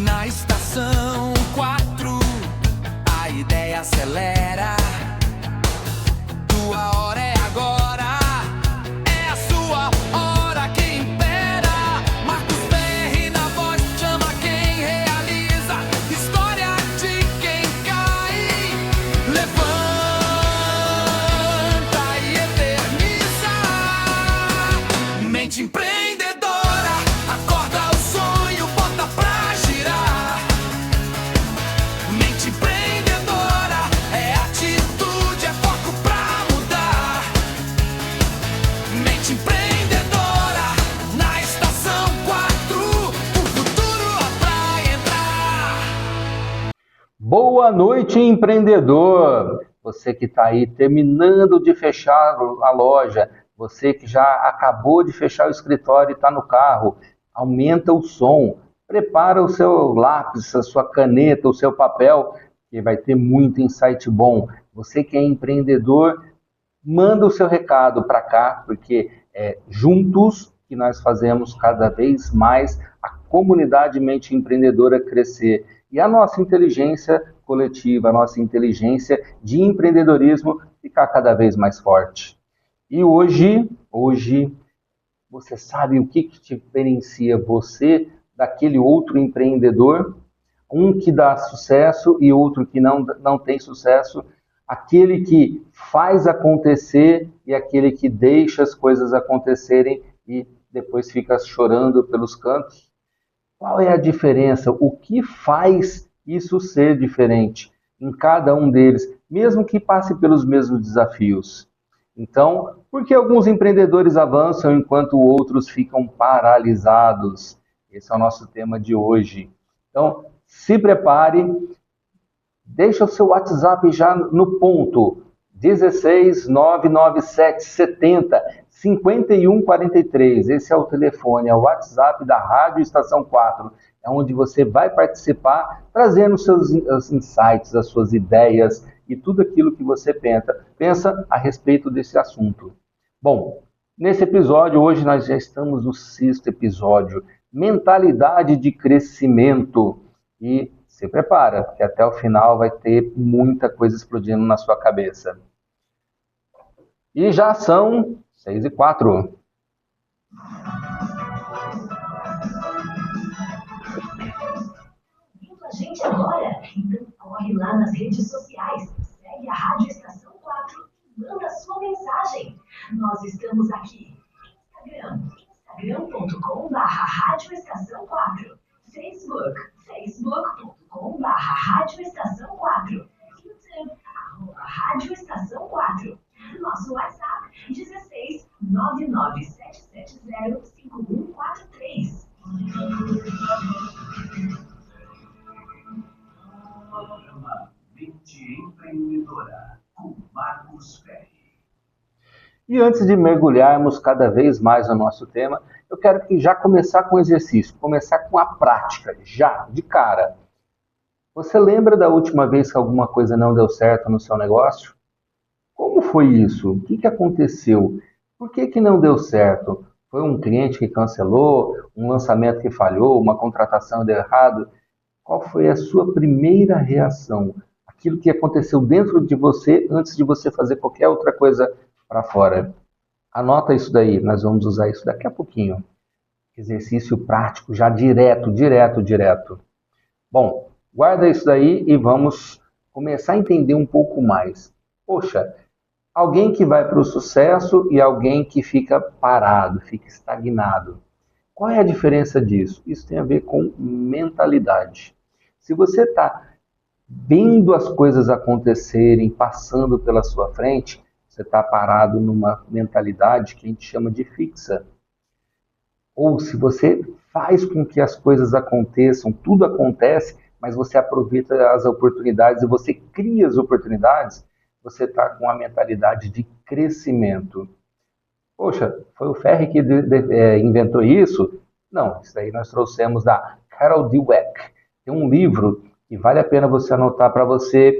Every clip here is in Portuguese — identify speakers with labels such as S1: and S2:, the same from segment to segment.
S1: Na estação 4, a ideia acelera. Tua hora é agora, é a sua hora que impera. Marcos Perry na voz chama quem realiza. História de quem cai, levanta e eterniza. Mente empreendedora, acorda o sonho, bota pra girar. Mente empreendedora, é atitude, é foco pra mudar. Mente empreendedora, na estação 4, o futuro é pra entrar.
S2: Boa noite, empreendedor! Você que está aí terminando de fechar a loja, você que já acabou de fechar o escritório e está no carro, aumenta o som, prepara o seu lápis, a sua caneta, o seu papel, que vai ter muito insight bom. Você que é empreendedor, manda o seu recado para cá, porque é juntos que nós fazemos cada vez mais a comunidade Mente Empreendedora crescer. E a nossa inteligência coletiva, a nossa inteligência de empreendedorismo ficar cada vez mais forte. E hoje, você sabe o que diferencia você daquele outro empreendedor? Um que dá sucesso e outro que não tem sucesso. Aquele que faz acontecer e aquele que deixa as coisas acontecerem e depois fica chorando pelos cantos. Qual é a diferença? O que faz isso ser diferente em cada um deles, mesmo que passe pelos mesmos desafios? Então, por que alguns empreendedores avançam enquanto outros ficam paralisados? Esse é o nosso tema de hoje. Então, se prepare, deixa o seu WhatsApp já no ponto 16 997 70 51 43. Esse é o telefone, é o WhatsApp da Rádio Estação 4. É onde você vai participar, trazendo os seus insights, as suas ideias e tudo aquilo que você pensa a respeito desse assunto. Bom, nesse episódio, hoje nós já estamos no 6º episódio, Mentalidade de Crescimento. E se prepara, porque até o final vai ter muita coisa explodindo na sua cabeça. E já são 6h04.
S3: Vindo a gente agora? Então corre lá nas redes sociais, segue a Rádio Estação 4 e manda sua mensagem. Nós estamos aqui. Instagram.com/Rádio Estação 4. Facebook.com/Rádio Estação 4. YouTube, @Rádio Estação 4. Nosso WhatsApp, 16 99770 5143.
S4: Programa Mente Empreendedora, com Marcos Perry.
S2: E antes de mergulharmos cada vez mais no nosso tema, eu quero que já começar com o exercício, começar com a prática, já, de cara. Você lembra da última vez que alguma coisa não deu certo no seu negócio? Como foi isso? O que aconteceu? Por que não deu certo? Foi um cliente que cancelou, um lançamento que falhou, uma contratação deu errado? Qual foi a sua primeira reação? Aquilo que aconteceu dentro de você antes de você fazer qualquer outra coisa para fora. Anota isso daí, nós vamos usar isso daqui a pouquinho. Exercício prático, já direto. Bom, guarda isso daí e vamos começar a entender um pouco mais. Poxa, alguém que vai para o sucesso e alguém que fica parado, fica estagnado. Qual é a diferença disso? Isso tem a ver com mentalidade. Se você está vendo as coisas acontecerem, passando pela sua frente, você está parado numa mentalidade que a gente chama de fixa. Ou se você faz com que as coisas aconteçam, tudo acontece, mas você aproveita as oportunidades e você cria as oportunidades, você está com a mentalidade de crescimento. Poxa, foi o Ferry que inventou isso? Não, isso aí nós trouxemos da Carol Dweck. Tem um livro que vale a pena você anotar para você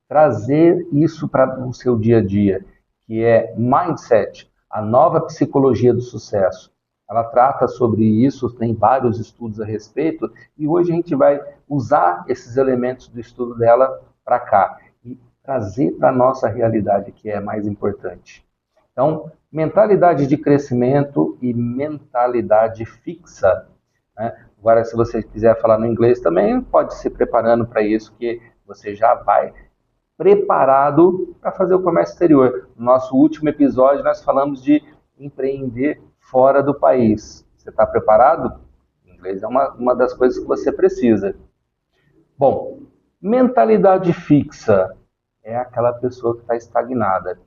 S2: trazer isso para o seu dia a dia, que é Mindset, a nova psicologia do sucesso. ela trata sobre isso, tem vários estudos a respeito, e hoje a gente vai usar esses elementos do estudo dela para cá e trazer para a nossa realidade, que é mais importante. Então, mentalidade de crescimento e mentalidade fixa, né? Agora, se você quiser falar no inglês também, pode se preparando para isso, que você já vai preparado para fazer o comércio exterior. No nosso último episódio, nós falamos de empreender fora do país. Você está preparado? O inglês é uma das coisas que você precisa. Bom, mentalidade fixa é aquela pessoa que está estagnada.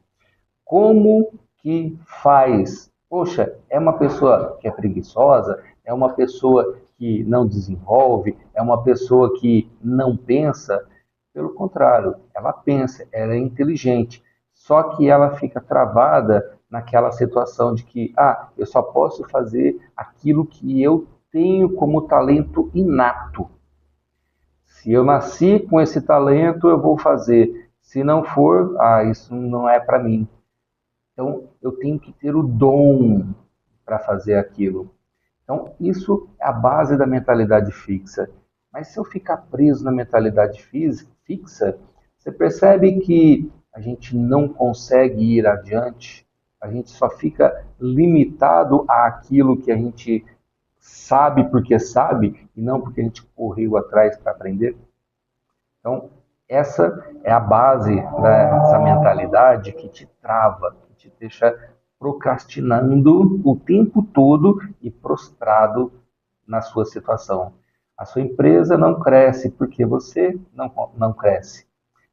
S2: Como que faz? Poxa, é uma pessoa que é preguiçosa? É uma pessoa que não desenvolve? É uma pessoa que não pensa? Pelo contrário, ela pensa, ela é inteligente, só que ela fica travada naquela situação de que, eu só posso fazer aquilo que eu tenho como talento inato. Se eu nasci com esse talento, eu vou fazer. Se não for, isso não é para mim. Então, eu tenho que ter o dom para fazer aquilo. Então, isso é a base da mentalidade fixa. Mas se eu ficar preso na mentalidade fixa, você percebe que a gente não consegue ir adiante, a gente só fica limitado àquilo que a gente sabe porque sabe e não porque a gente correu atrás para aprender. Então, essa é a base dessa mentalidade que te trava, que te deixa procrastinando o tempo todo e prostrado na sua situação. A sua empresa não cresce porque você não cresce.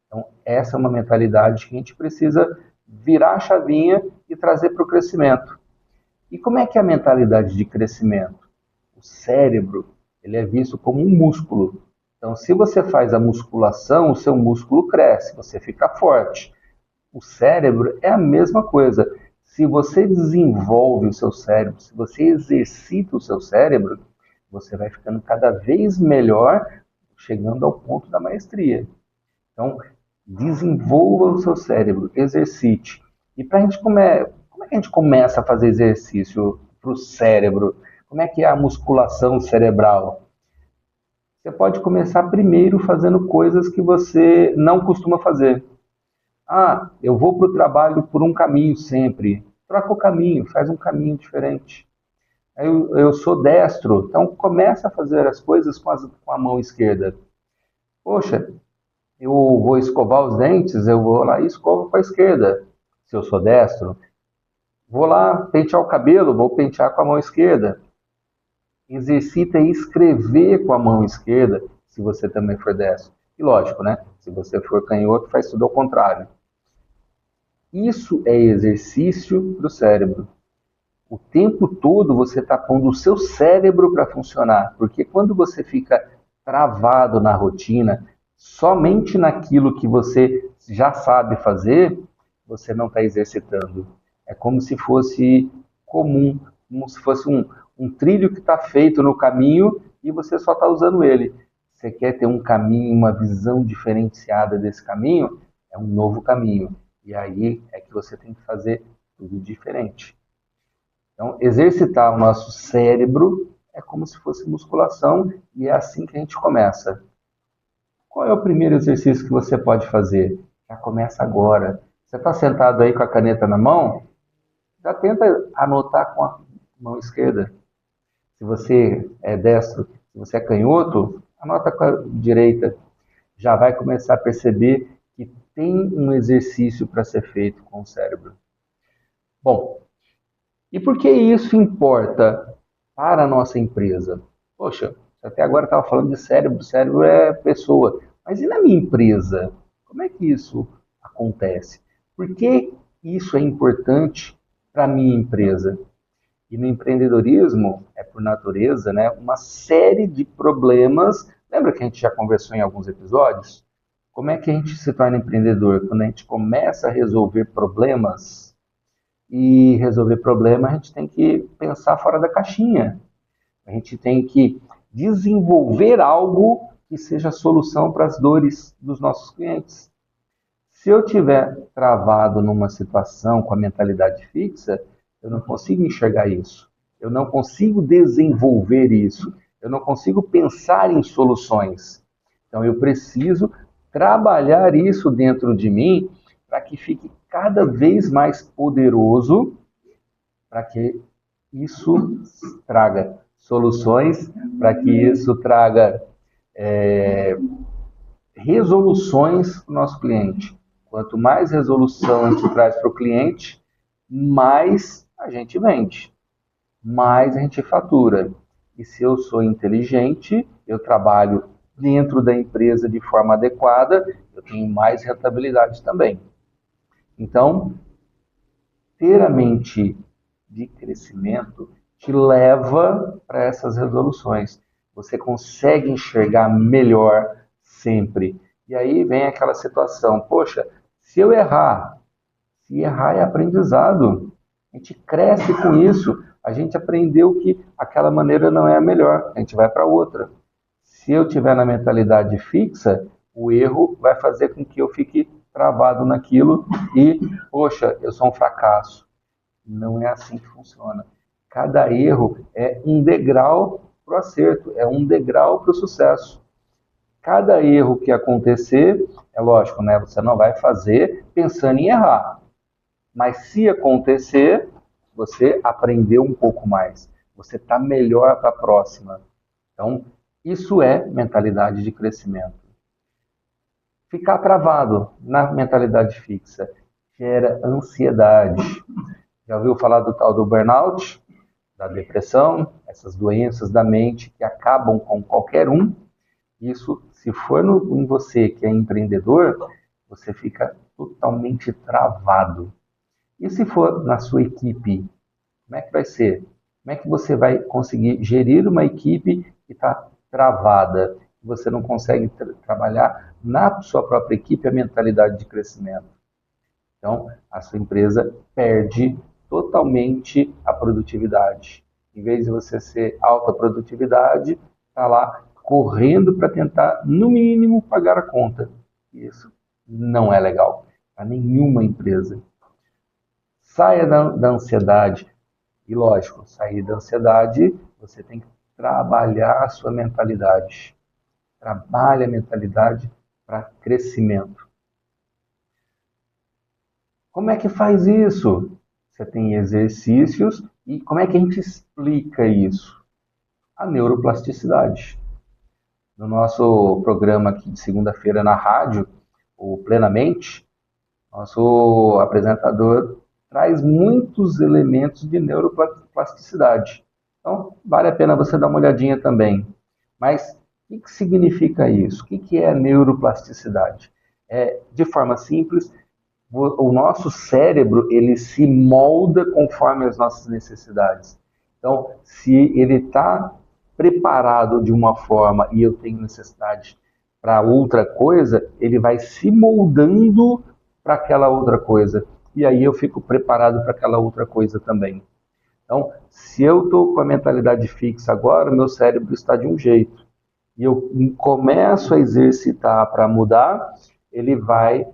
S2: Então, essa é uma mentalidade que a gente precisa virar a chavinha e trazer para o crescimento. E como é que é a mentalidade de crescimento? O cérebro, ele é visto como um músculo. Então, se você faz a musculação, o seu músculo cresce, você fica forte. O cérebro é a mesma coisa. Se você desenvolve o seu cérebro, se você exercita o seu cérebro, você vai ficando cada vez melhor, chegando ao ponto da maestria. Então, desenvolva o seu cérebro, exercite. E para a gente como é que a gente começa a fazer exercício para o cérebro? Como é que é a musculação cerebral? Você pode começar primeiro fazendo coisas que você não costuma fazer. Eu vou para o trabalho por um caminho sempre. Troca o caminho, faz um caminho diferente. Eu sou destro, então começa a fazer as coisas com a mão esquerda. Poxa, eu vou escovar os dentes, eu vou lá e escovo com a esquerda. Se eu sou destro, vou lá pentear o cabelo, vou pentear com a mão esquerda. Exercita escrever com a mão esquerda, se você também for destro. E lógico, né? Se você for canhoto, faz tudo ao contrário. Isso é exercício para o cérebro. O tempo todo você está pondo o seu cérebro para funcionar, porque quando você fica travado na rotina, somente naquilo que você já sabe fazer, você não está exercitando. É como se fosse comum, como se fosse um trilho que está feito no caminho e você só está usando ele. Você quer ter um caminho, uma visão diferenciada desse caminho? É um novo caminho. E aí é que você tem que fazer tudo diferente. Então, exercitar o nosso cérebro é como se fosse musculação e é assim que a gente começa. Qual é o primeiro exercício que você pode fazer? Já começa agora. Você está sentado aí com a caneta na mão? Já tenta anotar com a mão esquerda. Se você é destro, se você é canhoto, anota com a direita. Já vai começar a perceber que tem um exercício para ser feito com o cérebro. Bom, e por que isso importa para a nossa empresa? Poxa, até agora estava falando de cérebro é pessoa. Mas e na minha empresa? Como é que isso acontece? Por que isso é importante para a minha empresa? E no empreendedorismo, é por natureza, né, uma série de problemas. Lembra que a gente já conversou em alguns episódios? Como é que a gente se torna empreendedor? Quando a gente começa a resolver problemas. E resolver problema, a gente tem que pensar fora da caixinha. A gente tem que desenvolver algo que seja solução para as dores dos nossos clientes. Se eu estiver travado numa situação com a mentalidade fixa, eu não consigo enxergar isso. eu não consigo desenvolver isso, eu não consigo pensar em soluções. Então eu preciso trabalhar isso dentro de mim para que fique cada vez mais poderoso, para que isso traga soluções, para que isso traga resoluções para o nosso cliente. Quanto mais resolução a gente traz para o cliente, mais a gente vende, mais a gente fatura. E se eu sou inteligente, eu trabalho dentro da empresa de forma adequada, eu tenho mais rentabilidade também. Então, ter a mente de crescimento te leva para essas resoluções. Você consegue enxergar melhor sempre. E aí vem aquela situação, poxa, se errar é aprendizado. A gente cresce com isso. A gente aprendeu que aquela maneira não é a melhor. A gente vai para outra. Se eu tiver na mentalidade fixa, o erro vai fazer com que eu fique travado naquilo e, poxa, eu sou um fracasso. Não é assim que funciona. Cada erro é um degrau para o acerto, é um degrau para o sucesso. Cada erro que acontecer, é lógico, né? Você não vai fazer pensando em errar. Mas se acontecer, você aprendeu um pouco mais. Você está melhor para a próxima. Então, isso é mentalidade de crescimento. Ficar travado na mentalidade fixa gera ansiedade. Já ouviu falar do tal do burnout, da depressão, essas doenças da mente que acabam com qualquer um? Isso, se for em você que é empreendedor, você fica totalmente travado. E se for na sua equipe, como é que vai ser? Como é que você vai conseguir gerir uma equipe que está travada? Você não consegue trabalhar na sua própria equipe a mentalidade de crescimento. Então, a sua empresa perde totalmente a produtividade. Em vez de você ser alta produtividade, está lá correndo para tentar, no mínimo, pagar a conta. Isso não é legal para nenhuma empresa. Saia da ansiedade. E, lógico, sair da ansiedade, você tem que trabalhar a sua mentalidade. Trabalhe a mentalidade para crescimento. Como é que faz isso? Você tem exercícios e como é que a gente explica isso? A neuroplasticidade. No nosso programa aqui de segunda-feira na rádio, o Plenamente, nosso apresentador traz muitos elementos de neuroplasticidade. Então, vale a pena você dar uma olhadinha também. Mas o que significa isso? O que é a neuroplasticidade? De forma simples, o nosso cérebro ele se molda conforme as nossas necessidades. Então, se ele está preparado de uma forma e eu tenho necessidade para outra coisa, ele vai se moldando para aquela outra coisa. E aí eu fico preparado para aquela outra coisa também. Então, se eu estou com a mentalidade fixa agora, meu cérebro está de um jeito. E eu começo a exercitar para mudar, ele vai...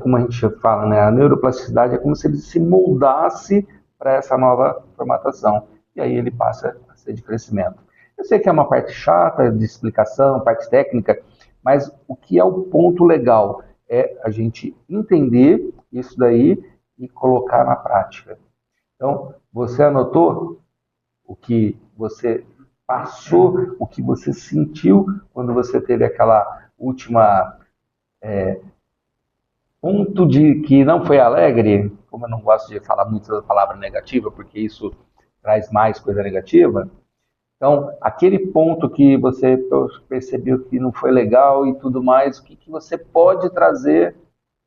S2: como a gente fala, né? A neuroplasticidade é como se ele se moldasse para essa nova formatação. E aí ele passa a ser de crescimento. Eu sei que é uma parte chata de explicação, parte técnica, mas o que é o ponto legal é a gente entender isso daí e colocar na prática. Então, você anotou o que você passou, o que você sentiu quando você teve aquela última ponto de que não foi alegre? Como eu não gosto de falar muito da palavra negativa, porque isso traz mais coisa negativa. Então, aquele ponto que você percebeu que não foi legal e tudo mais, o que você pode trazer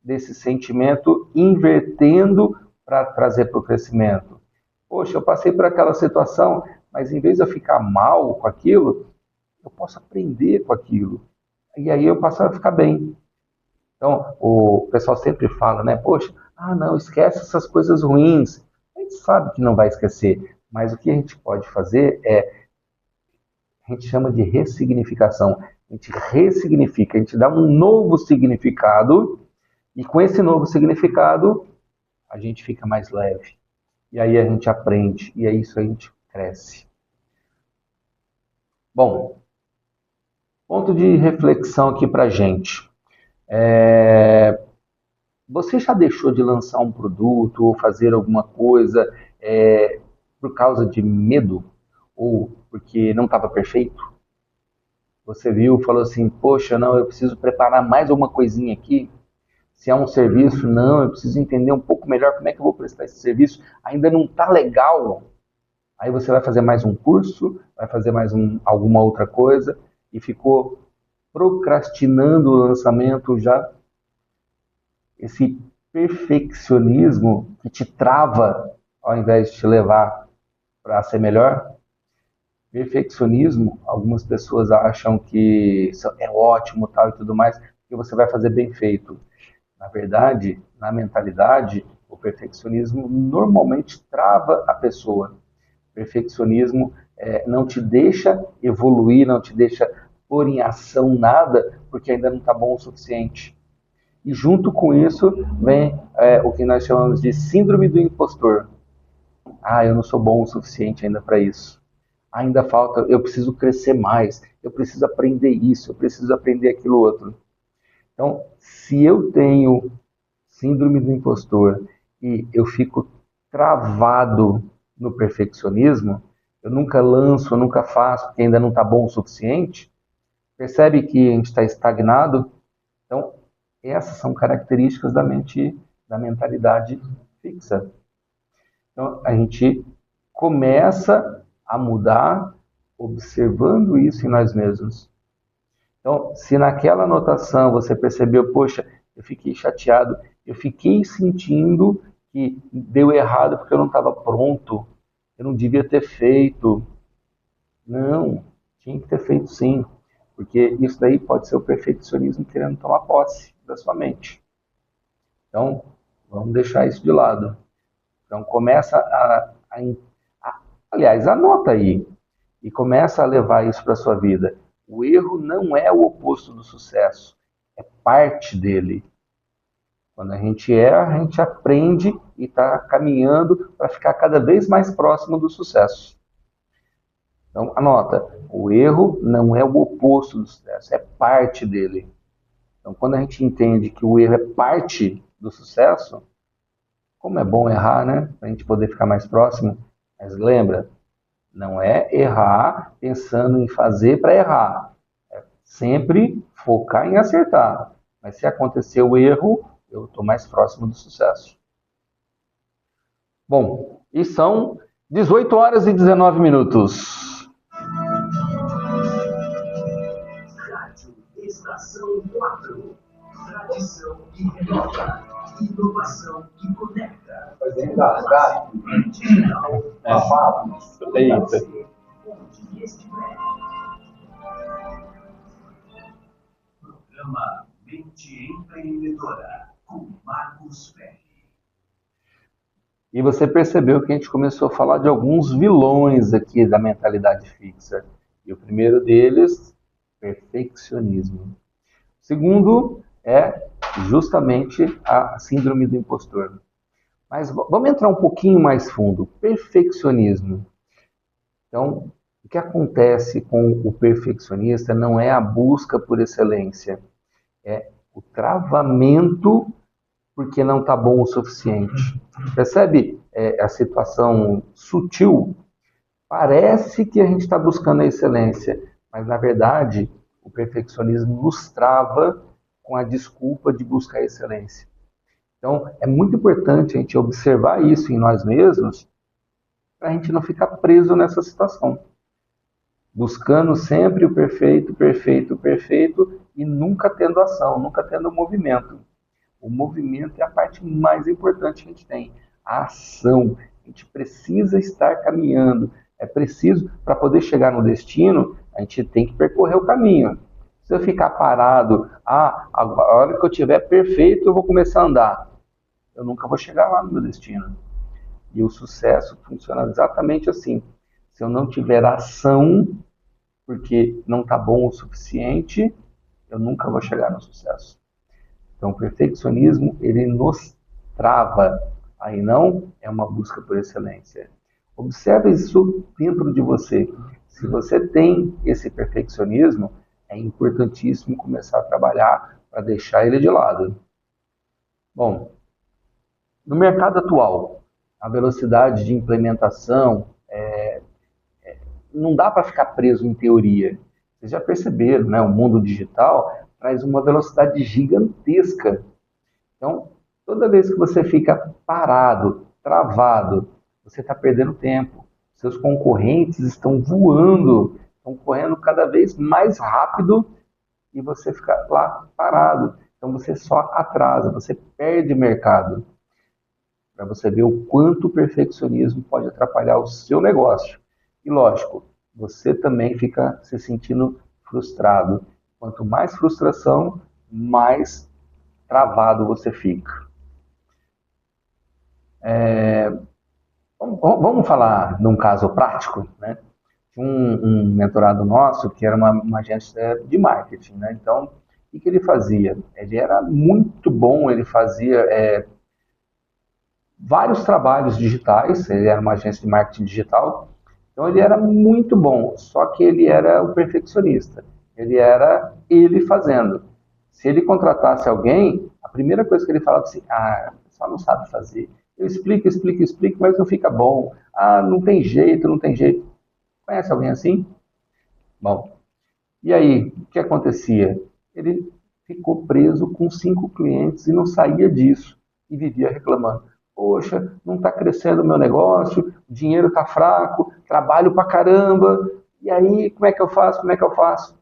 S2: desse sentimento, invertendo para trazer para o crescimento? Poxa, eu passei por aquela situação, mas em vez de eu ficar mal com aquilo, eu posso aprender com aquilo. E aí eu passo a ficar bem. Então, o pessoal sempre fala, né? Poxa, não, esquece essas coisas ruins. A gente sabe que não vai esquecer, mas o que a gente pode fazer a gente chama de ressignificação. A gente ressignifica, a gente dá um novo significado e com esse novo significado a gente fica mais leve. E aí a gente aprende, e é isso a gente cresce. Bom, ponto de reflexão aqui pra gente. Você já deixou de lançar um produto ou fazer alguma coisa por causa de medo? Ou porque não estava perfeito? Você viu, falou assim, poxa, não, eu preciso preparar mais alguma coisinha aqui. Se é um serviço, não, eu preciso entender um pouco melhor como é que eu vou prestar esse serviço. Ainda não está legal. Aí você vai fazer mais um curso, vai fazer mais alguma outra coisa e ficou procrastinando o lançamento já. Esse perfeccionismo que te trava ao invés de te levar para ser melhor. Perfeccionismo, algumas pessoas acham que isso é ótimo tal e tudo mais, que você vai fazer bem feito. Na verdade, na mentalidade, o perfeccionismo normalmente trava a pessoa. O perfeccionismo não te deixa evoluir, não te deixa pôr em ação nada, porque ainda não está bom o suficiente. E junto com isso vem o que nós chamamos de síndrome do impostor. Ah, eu não sou bom o suficiente ainda para isso. Ainda falta, eu preciso crescer mais, eu preciso aprender isso, eu preciso aprender aquilo outro. Então, se eu tenho síndrome do impostor e eu fico travado no perfeccionismo, eu nunca lanço, eu nunca faço, porque ainda não está bom o suficiente, percebe que a gente está estagnado? Então, essas são características da mentalidade fixa. Então, a gente começa a mudar observando isso em nós mesmos. Então, se naquela anotação você percebeu, poxa, eu fiquei chateado, eu fiquei sentindo que deu errado porque eu não estava pronto, eu não devia ter feito. Não, tinha que ter feito sim, porque isso daí pode ser o perfeccionismo querendo tomar posse da sua mente. Então, vamos deixar isso de lado. Então, começa aliás, anota aí e começa a levar isso para a sua vida. O erro não é o oposto do sucesso, é parte dele. Quando a gente erra, a gente aprende e está caminhando para ficar cada vez mais próximo do sucesso. Então, anota, o erro não é o oposto do sucesso, é parte dele. Então, quando a gente entende que o erro é parte do sucesso, como é bom errar, né? Para a gente poder ficar mais próximo. Mas lembra, não é errar pensando em fazer para errar. É sempre focar em acertar. Mas se acontecer o erro, eu estou mais próximo do sucesso. Bom, e são 18 horas e 19 minutos.
S4: Rádio Estação 4. Tradição que renova. Inovação que conecta. Digital. Onde estiver. Programa Mente Empreendedora com Marcos Ferri.
S2: E você percebeu que a gente começou a falar de alguns vilões aqui da mentalidade fixa. E o primeiro deles, perfeccionismo. O segundo é justamente a síndrome do impostor. Mas vamos entrar um pouquinho mais fundo. Perfeccionismo. Então, o que acontece com o perfeccionista não é a busca por excelência, é o travamento porque não está bom o suficiente. Percebe a situação sutil? Parece que a gente está buscando a excelência, mas na verdade o perfeccionismo nos trava com a desculpa de buscar a excelência. Então é muito importante a gente observar isso em nós mesmos para a gente não ficar preso nessa situação. Buscando sempre o perfeito, perfeito, perfeito e nunca tendo ação, nunca tendo movimento. O movimento é a parte mais importante que a gente tem. A ação. A gente precisa estar caminhando. É preciso, para poder chegar no destino, a gente tem que percorrer o caminho. Se eu ficar parado, a hora que eu tiver perfeito, eu vou começar a andar. Eu nunca vou chegar lá no meu destino. E o sucesso funciona exatamente assim. Se eu não tiver ação, porque não está bom o suficiente, eu nunca vou chegar no sucesso. Então, o perfeccionismo, ele nos trava. Aí não é uma busca por excelência. Observe isso dentro de você. Se você tem esse perfeccionismo, é importantíssimo começar a trabalhar para deixar ele de lado. Bom, no mercado atual, a velocidade de implementação, não dá para ficar preso em teoria. Vocês já perceberam, né? O mundo digital traz uma velocidade gigantesca. Então, toda vez que você fica parado, travado, você está perdendo tempo. Seus concorrentes estão voando, estão correndo cada vez mais rápido e você fica lá parado. Então, você só atrasa, você perde mercado. Para você ver o quanto o perfeccionismo pode atrapalhar o seu negócio. E lógico, você também fica se sentindo frustrado. Quanto mais frustração, mais travado você fica. Vamos falar de um caso prático, né? Um mentorado nosso que era uma agência de marketing, né? Então, o que ele fazia? Ele era muito bom, ele fazia vários trabalhos digitais, ele era uma agência de marketing digital, então ele era muito bom, só que ele era o perfeccionista, ele era ele fazendo. Se ele contratasse alguém, a primeira coisa que ele falava assim, o pessoal não sabe fazer, eu explico, mas não fica bom, não tem jeito, não tem jeito. Conhece alguém assim? Bom, e aí, o que acontecia? Ele ficou preso com 5 clientes e não saía disso, e vivia reclamando. Poxa, não está crescendo o meu negócio, o dinheiro está fraco, trabalho pra caramba, e aí como é que eu faço?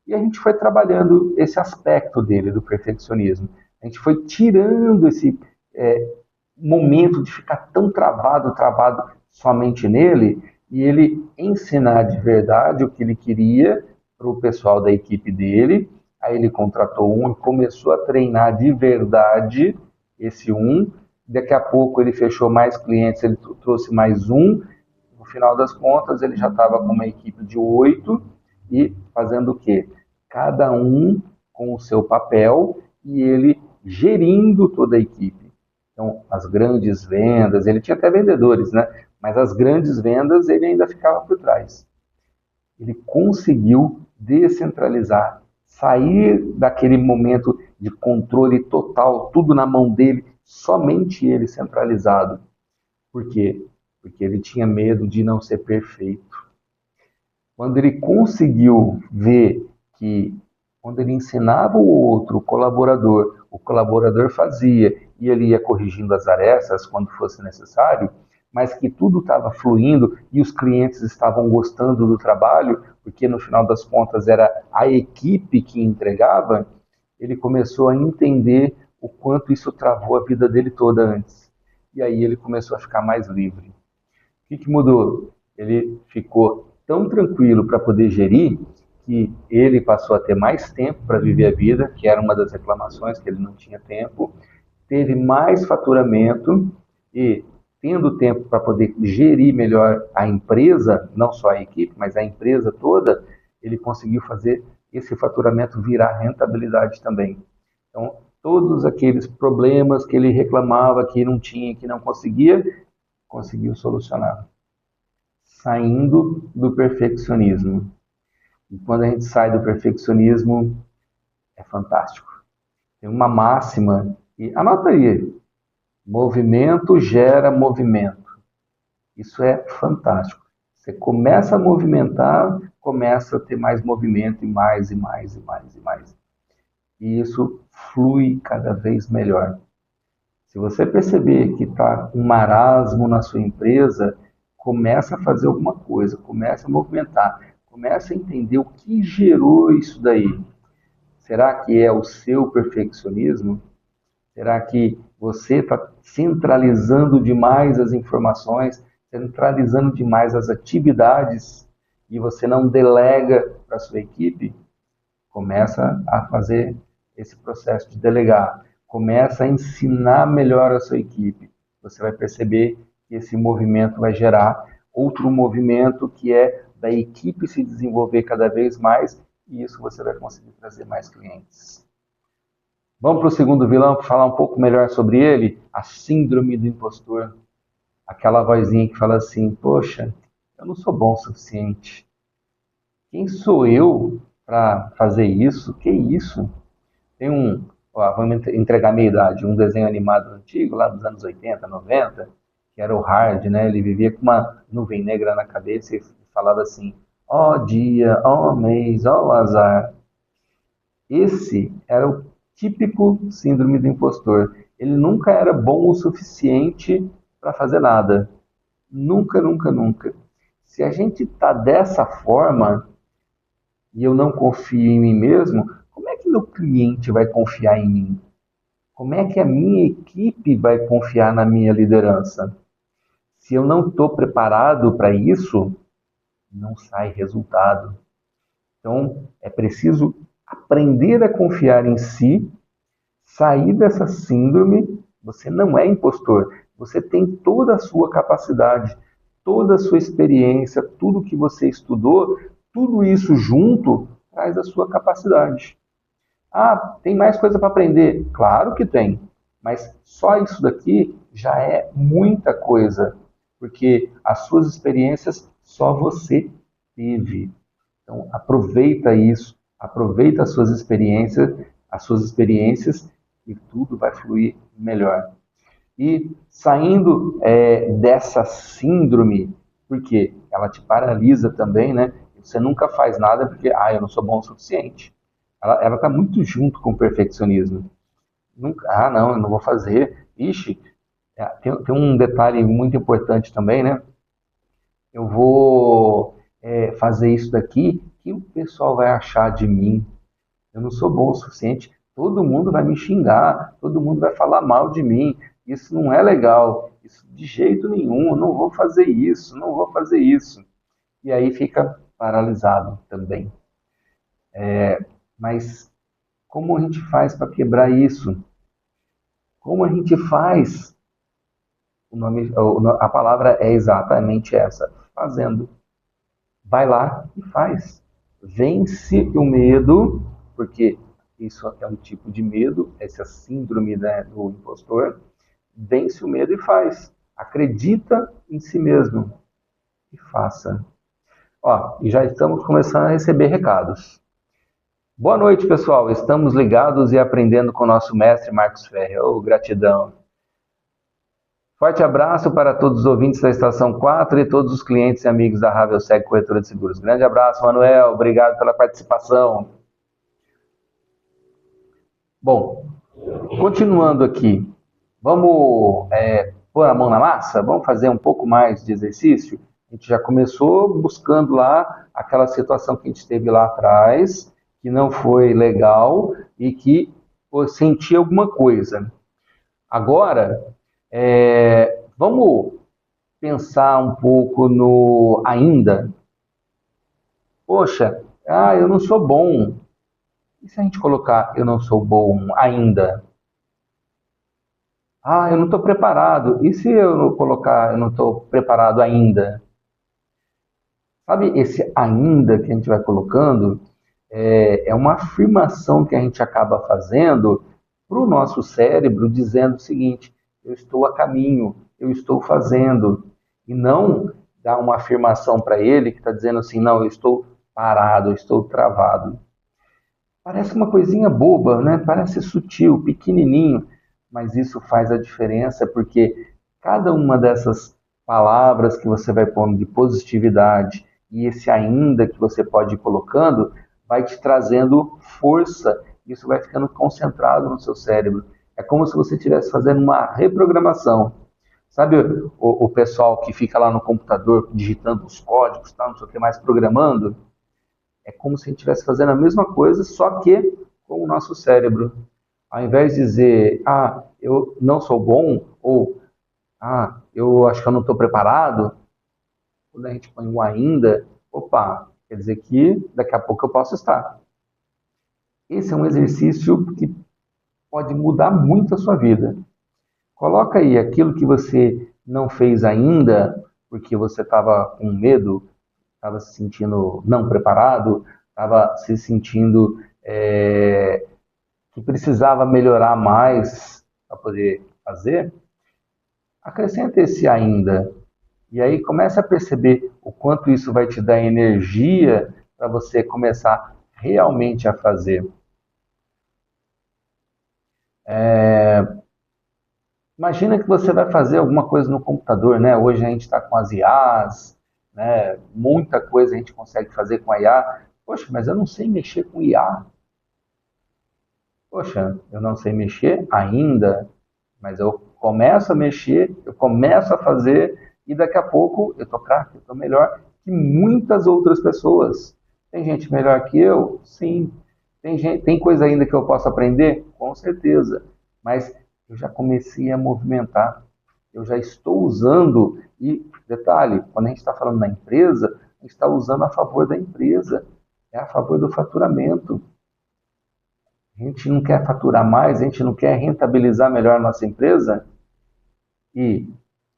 S2: E a gente foi trabalhando esse aspecto dele, do perfeccionismo. A gente foi tirando esse momento de ficar tão travado somente nele, e ele ensinar de verdade o que ele queria para o pessoal da equipe dele. Aí ele contratou um e começou a treinar de verdade esse um. Daqui a pouco ele fechou mais clientes, ele trouxe mais um. No final das contas, ele já estava com uma equipe de 8 e fazendo o quê? Cada um com o seu papel e ele gerindo toda a equipe. Então, as grandes vendas, ele tinha até vendedores, né? Mas as grandes vendas ele ainda ficava por trás. Ele conseguiu descentralizar, sair daquele momento de controle total, tudo na mão dele, somente ele centralizado. Por quê? Porque ele tinha medo de não ser perfeito. Quando ele conseguiu ver que, quando ele ensinava o outro, o colaborador fazia e ele ia corrigindo as arestas quando fosse necessário, mas que tudo estava fluindo e os clientes estavam gostando do trabalho, porque no final das contas era a equipe que entregava, ele começou a entender o quanto isso travou a vida dele toda antes. E aí ele começou a ficar mais livre. O que mudou? Ele ficou tão tranquilo para poder gerir que ele passou a ter mais tempo para viver a vida, que era uma das reclamações, que ele não tinha tempo, teve mais faturamento e, tendo tempo para poder gerir melhor a empresa, não só a equipe, mas a empresa toda, ele conseguiu fazer esse faturamento virar rentabilidade também. Então, todos aqueles problemas que ele reclamava, que não tinha, que não conseguia, conseguiu solucionar. Saindo do perfeccionismo. E quando a gente sai do perfeccionismo, é fantástico. Tem uma máxima, e anota aí, movimento gera movimento. Isso é fantástico. Você começa a movimentar, começa a ter mais movimento e mais. E isso flui cada vez melhor. Se você perceber que está um marasmo na sua empresa, começa a fazer alguma coisa, começa a movimentar, começa a entender o que gerou isso daí. Será que é o seu perfeccionismo? Será que você está centralizando demais as informações, centralizando demais as atividades e você não delega para a sua equipe? Começa a fazer esse processo de delegar. Começa a ensinar melhor a sua equipe. Você vai perceber que esse movimento vai gerar outro movimento que é da equipe se desenvolver cada vez mais e isso você vai conseguir trazer mais clientes. Vamos para o segundo vilão para falar um pouco melhor sobre ele? A síndrome do impostor. Aquela vozinha que fala assim, poxa, eu não sou bom o suficiente. Quem sou eu para fazer isso? Que isso? Tem vamos entregar a minha idade, um desenho animado antigo, lá dos anos 80, 90, que era o Hard, né? Ele vivia com uma nuvem negra na cabeça e falava assim, ó dia, ó mês, ó azar. Esse era o típico síndrome do impostor. Ele nunca era bom o suficiente para fazer nada. Nunca, nunca, nunca. Se a gente está dessa forma e eu não confio em mim mesmo, como é que meu cliente vai confiar em mim? Como é que a minha equipe vai confiar na minha liderança? Se eu não estou preparado para isso, não sai resultado. Então, é preciso aprender a confiar em si, sair dessa síndrome. Você não é impostor, você tem toda a sua capacidade, toda a sua experiência, tudo que você estudou, tudo isso junto traz a sua capacidade. Ah, tem mais coisa para aprender? Claro que tem, mas só isso daqui já é muita coisa, porque as suas experiências só você teve. Então, aproveita isso, aproveita as suas experiências e tudo vai fluir melhor. E saindo dessa síndrome, porque ela te paralisa também, né? Você nunca faz nada porque, eu não sou bom o suficiente. Ela está muito junto com o perfeccionismo. Nunca, não, eu não vou fazer. Ixi, tem um detalhe muito importante também, né? Eu vou fazer isso daqui, que o pessoal vai achar de mim? Eu não sou bom o suficiente. Todo mundo vai me xingar, todo mundo vai falar mal de mim. Isso não é legal. Isso de jeito nenhum. Eu não vou fazer isso, não vou fazer isso. E aí fica paralisado também. Mas como a gente faz para quebrar isso? Como a gente faz? A palavra é exatamente essa: fazendo. Vai lá e faz. Vence o medo, porque isso é um tipo de medo, essa síndrome, né, do impostor. Vence o medo e faz. Acredita em si mesmo e faça. E já estamos começando a receber recados. Boa noite, pessoal. Estamos ligados e aprendendo com o nosso mestre Marcos Ferrer. Gratidão. Forte abraço para todos os ouvintes da Estação 4 e todos os clientes e amigos da Ravelseg Corretora de Seguros. Grande abraço, Manuel. Obrigado pela participação. Bom, continuando aqui. Vamos pôr a mão na massa? Vamos fazer um pouco mais de exercício? A gente já começou buscando lá aquela situação que a gente teve lá atrás, que não foi legal e que senti alguma coisa. Agora, vamos pensar um pouco no ainda. Poxa, eu não sou bom. E se a gente colocar eu não sou bom ainda? Eu não estou preparado. E se eu não colocar eu não estou preparado ainda? Sabe, esse ainda que a gente vai colocando é uma afirmação que a gente acaba fazendo para o nosso cérebro, dizendo o seguinte: eu estou a caminho, eu estou fazendo. E não dar uma afirmação para ele que está dizendo assim, não, eu estou parado, eu estou travado. Parece uma coisinha boba, né? Parece sutil, pequenininho, mas isso faz a diferença, porque cada uma dessas palavras que você vai pondo de positividade e esse ainda que você pode ir colocando, vai te trazendo força. Isso vai ficando concentrado no seu cérebro. É como se você estivesse fazendo uma reprogramação. Sabe o pessoal que fica lá no computador digitando os códigos, não sei o que mais, programando? É como se a gente estivesse fazendo a mesma coisa, só que com o nosso cérebro. Ao invés de dizer, eu não sou bom, ou eu acho que eu não estou preparado, quando a gente põe um ainda, quer dizer que daqui a pouco eu posso estar. Esse é um exercício que pode mudar muito a sua vida. Coloca aí aquilo que você não fez ainda, porque você estava com medo, estava se sentindo não preparado, estava se sentindo que precisava melhorar mais para poder fazer, acrescenta esse ainda. E aí começa a perceber o quanto isso vai te dar energia para você começar realmente a fazer. Imagina que você vai fazer alguma coisa no computador, né? Hoje a gente está com as IAs, né? Muita coisa a gente consegue fazer com a IA. Poxa, mas eu não sei mexer com IA. Poxa, eu não sei mexer ainda, mas eu começo a mexer, eu começo a fazer e daqui a pouco eu tô craque, eu tô melhor que muitas outras pessoas. Tem gente melhor que eu? Sim. Tem coisa ainda que eu posso aprender? Com certeza. Mas eu já comecei a movimentar. Eu já estou usando, e detalhe, quando a gente está falando na empresa, a gente está usando a favor da empresa, é a favor do faturamento. A gente não quer faturar mais, a gente não quer rentabilizar melhor a nossa empresa e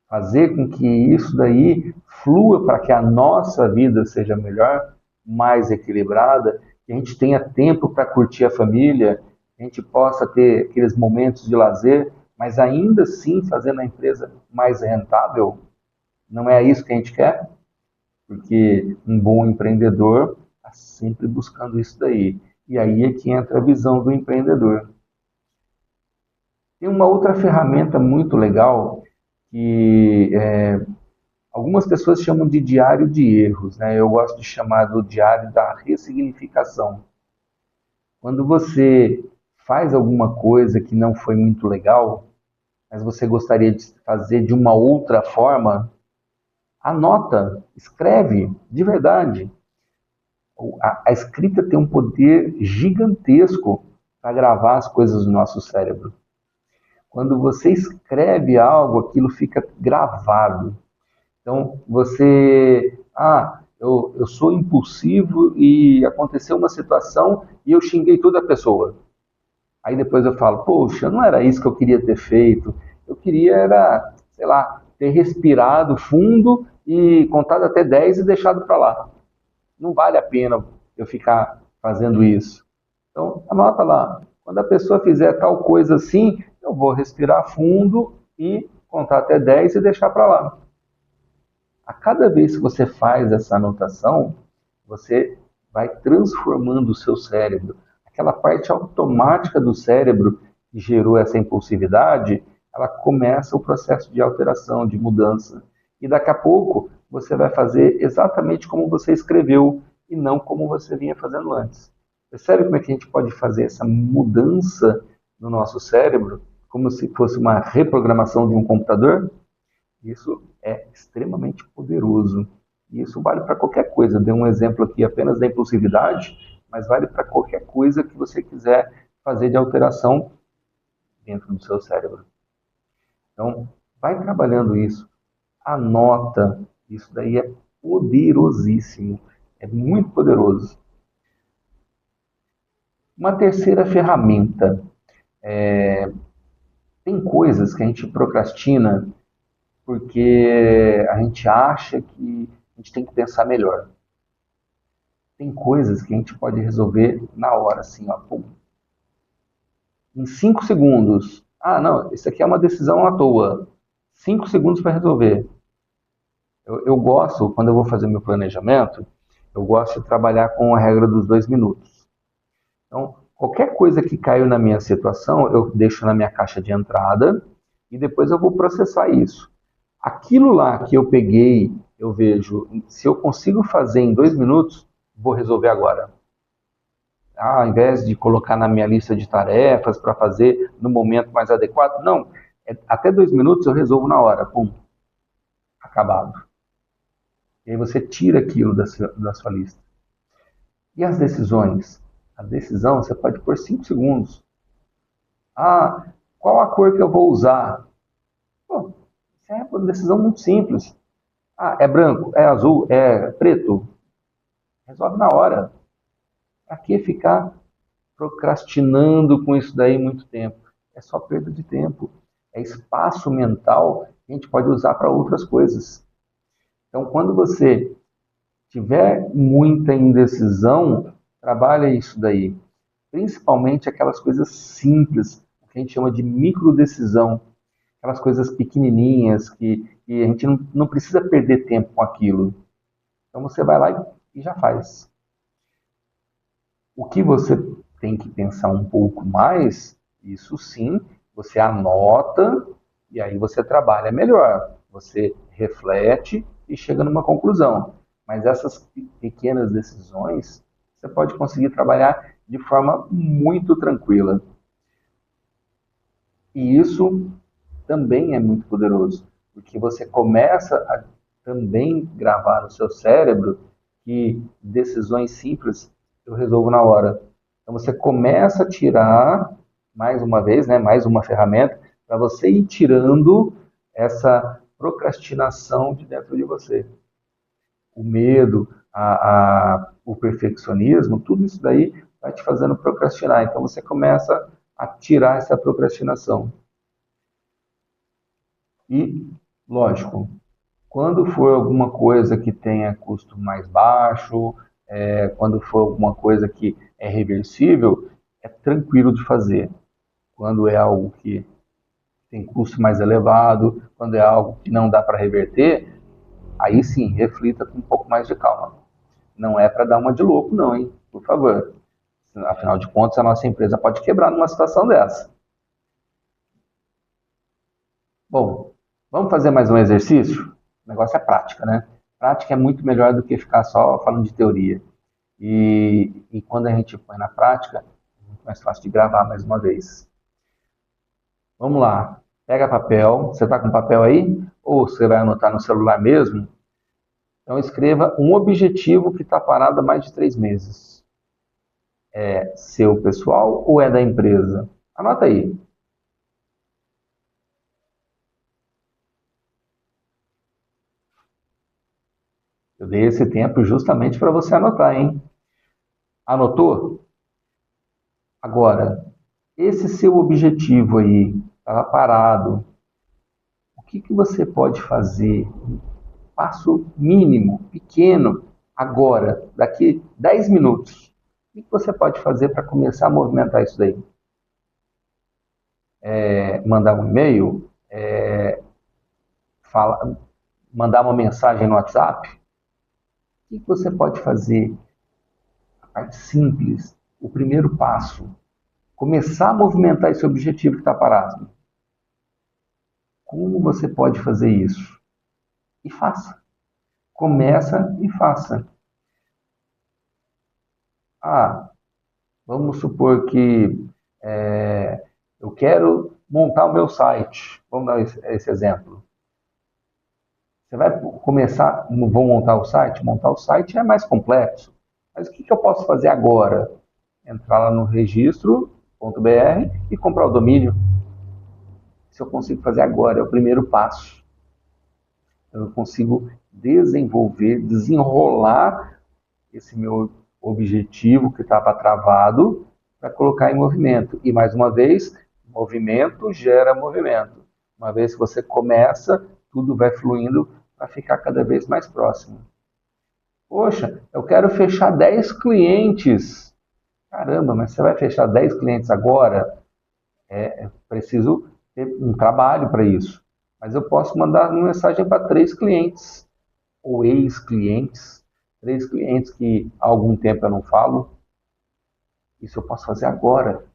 S2: fazer com que isso daí flua para que a nossa vida seja melhor, mais equilibrada, que a gente tenha tempo para curtir a família, a gente possa ter aqueles momentos de lazer, mas ainda assim fazendo a empresa mais rentável. Não é isso que a gente quer? Porque um bom empreendedor está sempre buscando isso daí. E aí é que entra a visão do empreendedor. Tem uma outra ferramenta muito legal que algumas pessoas chamam de diário de erros, né? Eu gosto de chamar do diário da ressignificação. Quando você faz alguma coisa que não foi muito legal, mas você gostaria de fazer de uma outra forma, anota, escreve, de verdade. A escrita tem um poder gigantesco para gravar as coisas no nosso cérebro. Quando você escreve algo, aquilo fica gravado. Então, eu sou impulsivo e aconteceu uma situação e eu xinguei toda a pessoa. Aí depois eu falo, poxa, não era isso que eu queria ter feito. Eu queria era, sei lá, ter respirado fundo e contado até 10 e deixado para lá. Não vale a pena eu ficar fazendo isso. Então, anota lá. Quando a pessoa fizer tal coisa assim, eu vou respirar fundo e contar até 10 e deixar para lá. A cada vez que você faz essa anotação, você vai transformando o seu cérebro. Aquela parte automática do cérebro que gerou essa impulsividade, ela começa o processo de alteração, de mudança. E daqui a pouco você vai fazer exatamente como você escreveu e não como você vinha fazendo antes. Percebe como é que a gente pode fazer essa mudança no nosso cérebro, como se fosse uma reprogramação de um computador? Isso é extremamente poderoso. E isso vale para qualquer coisa. Eu dei um exemplo aqui apenas da impulsividade, mas vale para qualquer coisa que você quiser fazer de alteração dentro do seu cérebro. Então, vai trabalhando isso. Anota. Isso daí é poderosíssimo. É muito poderoso. Uma terceira ferramenta. Tem coisas que a gente procrastina porque a gente acha que a gente tem que pensar melhor. Tem coisas que a gente pode resolver na hora, assim, ó, pum. Em 5 segundos. Ah, não, isso aqui é uma decisão à toa. 5 segundos para resolver. Eu gosto, quando eu vou fazer meu planejamento, eu gosto de trabalhar com a regra dos 2 minutos. Então, qualquer coisa que caiu na minha situação, eu deixo na minha caixa de entrada e depois eu vou processar isso. Aquilo lá que eu peguei, eu vejo, se eu consigo fazer em 2 minutos, vou resolver agora. Ao invés de colocar na minha lista de tarefas para fazer no momento mais adequado, não. Até 2 minutos eu resolvo na hora. Pum. Acabado. E aí você tira aquilo da sua lista. E as decisões? A decisão você pode pôr 5 segundos. Ah, qual a cor que eu vou usar? Pô, isso é uma decisão muito simples. Ah, é branco, é azul, é preto. Resolve na hora. Para que ficar procrastinando com isso daí muito tempo? É só perda de tempo. É espaço mental que a gente pode usar para outras coisas. Então, quando você tiver muita indecisão, trabalha isso daí. principalmente aquelas coisas simples, o que a gente chama de microdecisão, aquelas coisas pequenininhas que a gente não precisa perder tempo com aquilo. Então você vai lá e já faz. O que você tem que pensar um pouco mais, isso sim, você anota e aí você trabalha melhor. Você reflete e chega numa conclusão. Mas essas pequenas decisões, você pode conseguir trabalhar de forma muito tranquila. E isso também é muito poderoso, porque você começa a também gravar no seu cérebro que decisões simples eu resolvo na hora. Então você começa a tirar, mais uma vez, né, mais uma ferramenta, para você ir tirando essa procrastinação de dentro de você. O medo, o perfeccionismo, tudo isso daí vai te fazendo procrastinar. Então você começa a tirar essa procrastinação. E, lógico, quando for alguma coisa que tenha custo mais baixo, quando for alguma coisa que é reversível, é tranquilo de fazer. Quando é algo que tem custo mais elevado, quando é algo que não dá para reverter, aí sim, reflita com um pouco mais de calma. Não é para dar uma de louco, não, hein? Por favor. Afinal de contas, a nossa empresa pode quebrar numa situação dessa. Bom, vamos fazer mais um exercício? O negócio é prática, né? Prática é muito melhor do que ficar só falando de teoria. E quando a gente põe na prática, é muito mais fácil de gravar mais uma vez. Vamos lá. Pega papel. Você está com papel aí? Ou você vai anotar no celular mesmo? Então escreva um objetivo que está parado há mais de 3 meses. É seu pessoal ou é da empresa? Anota aí. Eu dei esse tempo justamente para você anotar, hein? Anotou? Agora, esse seu objetivo aí estava parado. O que você pode fazer? Um passo mínimo, pequeno, agora, daqui 10 minutos. O que você pode fazer para começar a movimentar isso daí? Mandar um e-mail? Mandar uma mensagem no WhatsApp? O que você pode fazer? A parte simples, o primeiro passo. Começar a movimentar esse objetivo que está parado. Como você pode fazer isso? E faça. Começa e faça. Vamos supor que eu quero montar o meu site. Vamos dar esse exemplo. Você vai começar, vou montar o site? Montar o site é mais complexo. Mas o que eu posso fazer agora? Entrar lá no registro.br e comprar o domínio. Isso eu consigo fazer agora, é o primeiro passo. Eu consigo desenvolver, desenrolar esse meu objetivo que estava travado para colocar em movimento. E mais uma vez, movimento gera movimento. Uma vez que você começa, tudo vai fluindo para ficar cada vez mais próximo. Poxa, eu quero fechar 10 clientes. Caramba, mas você vai fechar 10 clientes agora? Preciso ter um trabalho para isso. Mas eu posso mandar uma mensagem para 3 clientes, ou ex-clientes, 3 clientes que há algum tempo eu não falo. Isso eu posso fazer agora.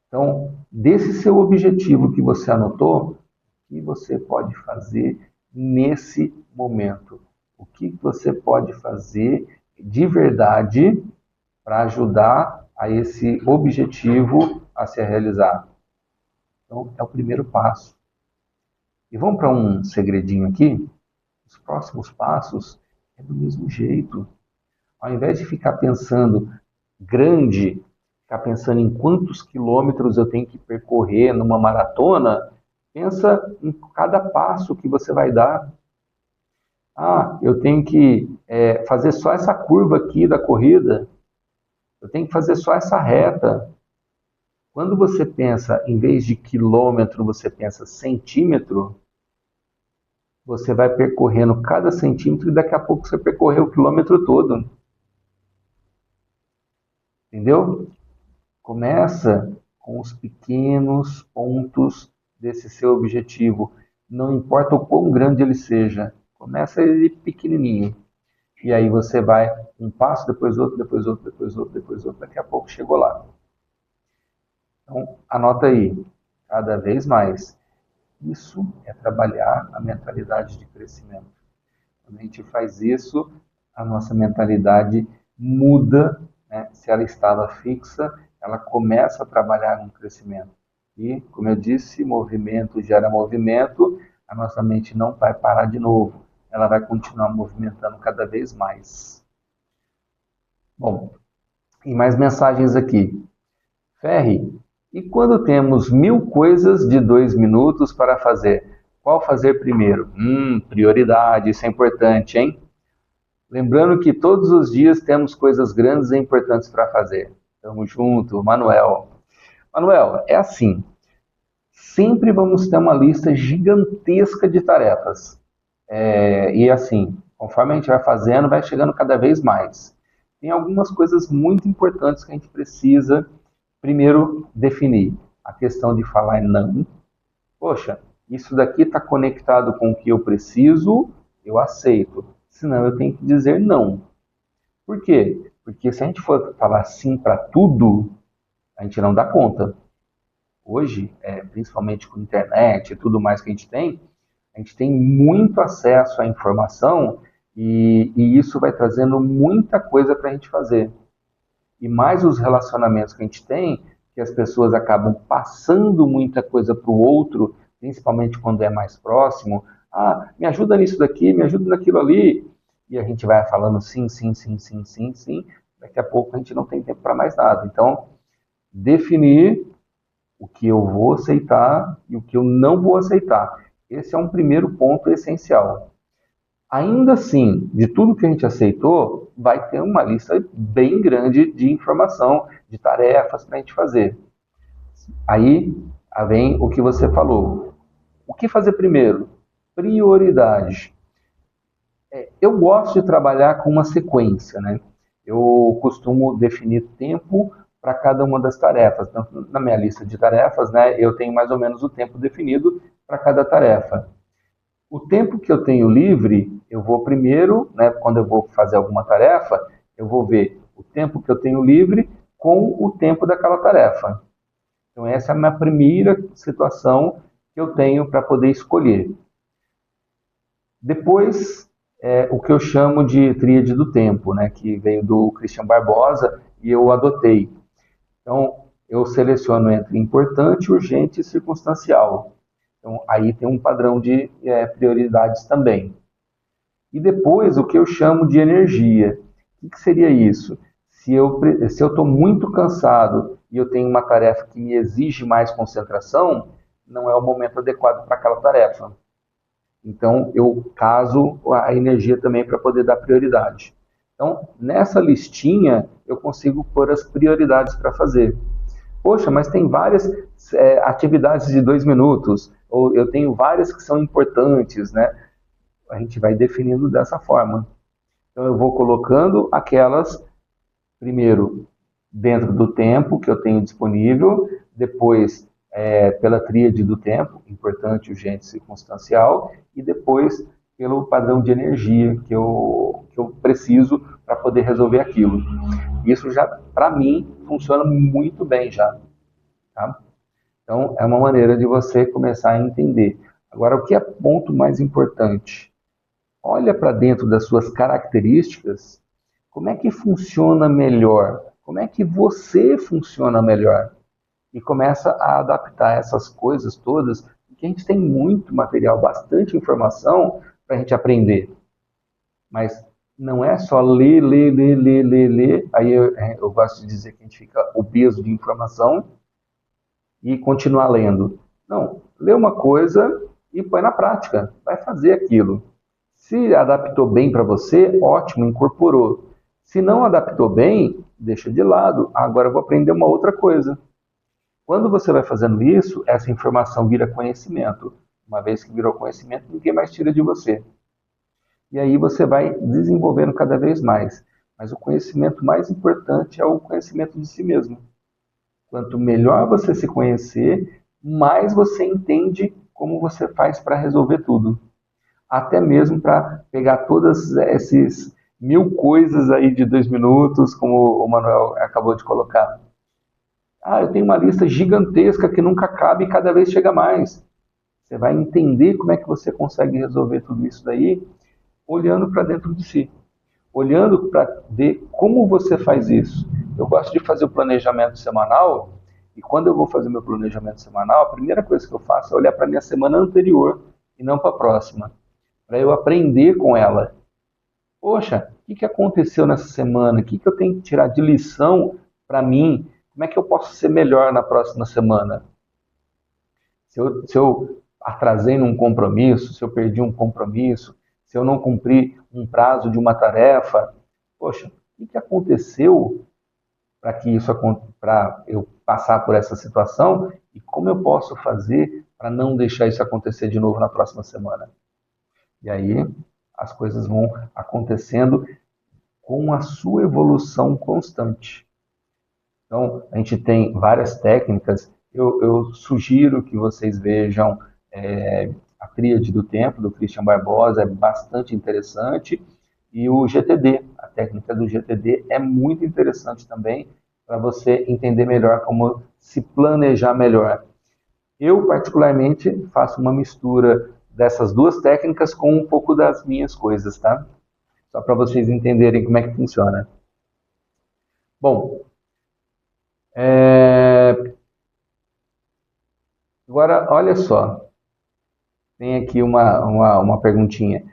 S2: Então, desse seu objetivo que você anotou, o que você pode fazer nesse momento? O que você pode fazer de verdade para ajudar a esse objetivo a se realizar? Então, é o primeiro passo. E vamos para um segredinho aqui? Os próximos passos é do mesmo jeito. Ao invés de ficar pensando grande, ficar pensando em quantos quilômetros eu tenho que percorrer numa maratona, pensa em cada passo que você vai dar. Eu tenho que fazer só essa curva aqui da corrida. Eu tenho que fazer só essa reta. Quando você pensa, em vez de quilômetro, você pensa centímetro, você vai percorrendo cada centímetro e daqui a pouco você percorreu o quilômetro todo. Entendeu? Começa com os pequenos pontos desse seu objetivo. Não importa o quão grande ele seja. Começa ele pequenininho. E aí você vai um passo, depois outro, depois outro, depois outro, depois outro. Daqui a pouco chegou lá. Então, anota aí. Cada vez mais. Isso é trabalhar a mentalidade de crescimento. Quando a gente faz isso, a nossa mentalidade muda, né? Se ela estava fixa, ela começa a trabalhar no crescimento. E, como eu disse, movimento gera movimento, a nossa mente não vai parar de novo, ela vai continuar movimentando cada vez mais. Bom, e mais mensagens aqui. Ferri, e quando temos 1000 coisas de 2 minutos para fazer, qual fazer primeiro? Prioridade, isso é importante, hein? Lembrando que todos os dias temos coisas grandes e importantes para fazer. Tamo junto, Manuel. Manuel, é assim, sempre vamos ter uma lista gigantesca de tarefas. E assim, conforme a gente vai fazendo, vai chegando cada vez mais. Tem algumas coisas muito importantes que a gente precisa, primeiro, definir. A questão de falar não. Poxa, isso daqui está conectado com o que eu preciso, eu aceito. Senão eu tenho que dizer não. Por quê? Porque se a gente for falar sim para tudo, a gente não dá conta. Hoje, principalmente com a internet e tudo mais que a gente tem muito acesso à informação e isso vai trazendo muita coisa para a gente fazer. E mais os relacionamentos que a gente tem, que as pessoas acabam passando muita coisa para o outro, principalmente quando é mais próximo. Ah, me ajuda nisso daqui, me ajuda naquilo ali. E a gente vai falando sim, sim, sim, sim, sim, sim. Daqui a pouco a gente não tem tempo para mais nada. Então, definir o que eu vou aceitar e o que eu não vou aceitar. Esse é um primeiro ponto essencial. Ainda assim, de tudo que a gente aceitou, vai ter uma lista bem grande de informação, de tarefas para a gente fazer. Aí vem o que você falou. O que fazer primeiro? Prioridade. Eu gosto de trabalhar com uma sequência, né? Eu costumo definir tempo para cada uma das tarefas. Então, na minha lista de tarefas, né, eu tenho mais ou menos o tempo definido para cada tarefa. O tempo que eu tenho livre, eu vou primeiro, né, quando eu vou fazer alguma tarefa, eu vou ver o tempo que eu tenho livre com o tempo daquela tarefa. Então, essa é a minha primeira situação que eu tenho para poder escolher. Depois, o que eu chamo de tríade do tempo, né, que veio do Christian Barbosa e eu adotei. Então, eu seleciono entre importante, urgente e circunstancial. Então, aí tem um padrão de prioridades também. E depois, o que eu chamo de energia. O que seria isso? Se eu estou muito cansado e eu tenho uma tarefa que me exige mais concentração, não é o momento adequado para aquela tarefa. Então, eu caso a energia também para poder dar prioridade. Então, nessa listinha, eu consigo pôr as prioridades para fazer. Poxa, mas tem várias atividades de 2 minutos, ou eu tenho várias que são importantes, né? A gente vai definindo dessa forma. Então, eu vou colocando aquelas, primeiro, dentro do tempo que eu tenho disponível, depois, pela tríade do tempo, importante, urgente, circunstancial, e depois pelo padrão de energia que eu preciso para poder resolver aquilo. Isso já, para mim, funciona muito bem já. Tá? Então, é uma maneira de você começar a entender. Agora, o que é ponto mais importante? Olha para dentro das suas características, como é que funciona melhor? Como é que você funciona melhor? E começa a adaptar essas coisas todas, porque a gente tem muito material, bastante informação para a gente aprender. Mas não é só ler. Aí eu gosto de dizer que a gente fica obeso de informação e continuar lendo. Não, lê uma coisa e põe na prática, vai fazer aquilo. Se adaptou bem para você, ótimo, incorporou. Se não adaptou bem, deixa de lado. Agora eu vou aprender uma outra coisa. Quando você vai fazendo isso, essa informação vira conhecimento. Uma vez que virou conhecimento, ninguém mais tira de você. E aí você vai desenvolvendo cada vez mais. Mas o conhecimento mais importante é o conhecimento de si mesmo. Quanto melhor você se conhecer, mais você entende como você faz para resolver tudo. Até mesmo para pegar todas esses 1000 coisas aí de 2 minutos, como o Manuel acabou de colocar. Eu tenho uma lista gigantesca que nunca acaba e cada vez chega mais. Você vai entender como é que você consegue resolver tudo isso daí, olhando para dentro de si. Olhando para ver como você faz isso. Eu gosto de fazer o planejamento semanal, e quando eu vou fazer meu planejamento semanal, a primeira coisa que eu faço é olhar para a minha semana anterior e não para a próxima, para eu aprender com ela. Poxa, o que aconteceu nessa semana? O que eu tenho que tirar de lição para mim? Como é que eu posso ser melhor na próxima semana? Se eu atrasei num compromisso, se eu perdi um compromisso, se eu não cumpri um prazo de uma tarefa, poxa, o que aconteceu para eu passar por essa situação e como eu posso fazer para não deixar isso acontecer de novo na próxima semana? E aí as coisas vão acontecendo com a sua evolução constante. Então, a gente tem várias técnicas. Eu sugiro que vocês vejam a Tríade do Tempo, do Christian Barbosa, é bastante interessante. E o GTD, a técnica do GTD é muito interessante também, para você entender melhor como se planejar melhor. Eu, particularmente, faço uma mistura dessas duas técnicas com um pouco das minhas coisas, tá? Só para vocês entenderem como é que funciona. Bom, agora, olha só. Tem aqui uma perguntinha.